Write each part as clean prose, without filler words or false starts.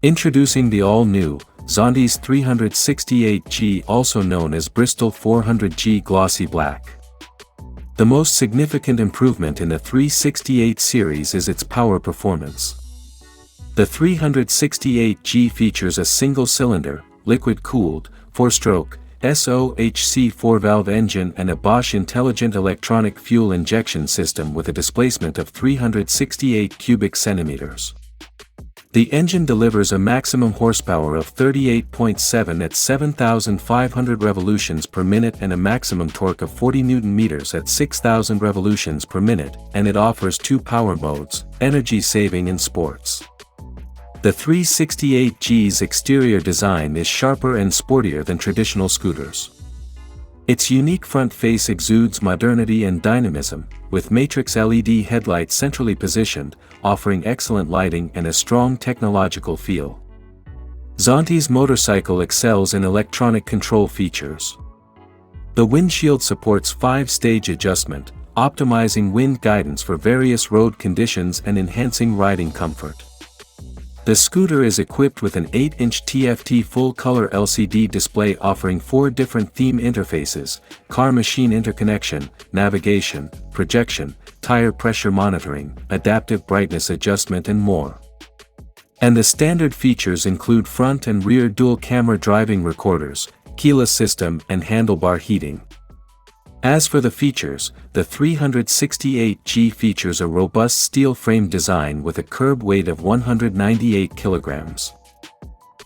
Introducing the all-new Zontes 368G, also known as Bristol 400G Glossy Black. The most significant improvement in the 368 series is its power performance. The 368G features a single-cylinder, liquid-cooled, 4-stroke, SOHC 4-valve engine and a Bosch intelligent electronic fuel injection system with a displacement of 368 cubic centimeters. The engine delivers a maximum horsepower of 38.7 at 7,500 revolutions per minute and a maximum torque of 40 Nm at 6,000 revolutions per minute, and it offers two power modes, energy saving and sports. The 368G's exterior design is sharper and sportier than traditional scooters. Its unique front face exudes modernity and dynamism, with matrix LED headlights centrally positioned, offering excellent lighting and a strong technological feel. Zontes motorcycle excels in electronic control features. The windshield supports 5-stage adjustment, optimizing wind guidance for various road conditions and enhancing riding comfort. The scooter is equipped with an 8-inch TFT full-color LCD display offering 4 different theme interfaces: car-machine interconnection, navigation, projection, tire pressure monitoring, adaptive brightness adjustment and more. And the standard features include front and rear dual-camera driving recorders, keyless system and handlebar heating. As for the features, the 368G features a robust steel frame design with a curb weight of 198 kilograms.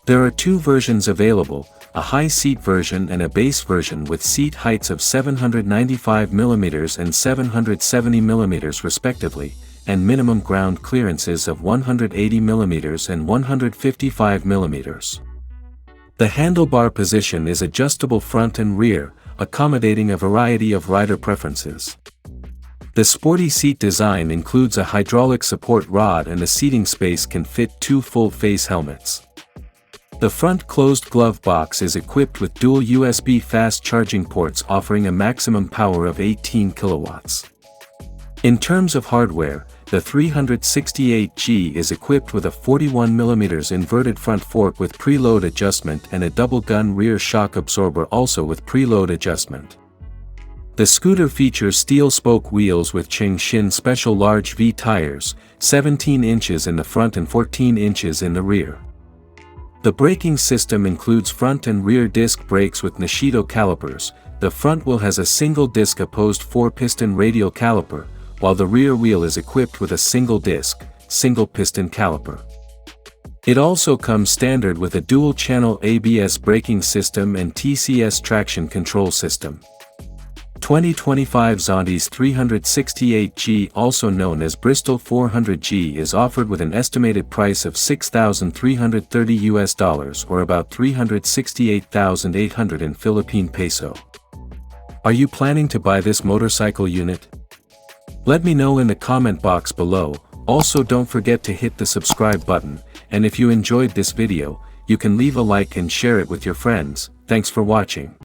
There are 2 versions available, a high-seat version and a base version with seat heights of 795 mm and 770 mm respectively, and minimum ground clearances of 180 mm and 155 mm. The handlebar position is adjustable front and rear, accommodating a variety of rider preferences. The sporty seat design includes a hydraulic support rod and the seating space can fit 2 full-face helmets. The front closed glove box is equipped with dual USB fast charging ports offering a maximum power of 18 kilowatts. In terms of hardware, the 368G is equipped with a 41mm inverted front fork with preload adjustment and a double-gun rear shock absorber also with preload adjustment. The scooter features steel spoke wheels with Chengshin Special Large V tires, 17 inches in the front and 14 inches in the rear. The braking system includes front and rear disc brakes with Nishido calipers. The front wheel has a single disc opposed 4-piston radial caliper, while the rear wheel is equipped with a single-disc, single-piston caliper. It also comes standard with a dual-channel ABS braking system and TCS traction control system. 2025 Zontes 368G, also known as Bristol 400G, is offered with an estimated price of $6,330 or about 368,800 in Philippine peso. Are you planning to buy this motorcycle unit? Let me know in the comment box below. Also don't forget to hit the subscribe button, and if you enjoyed this video, you can leave a like and share it with your friends. Thanks for watching.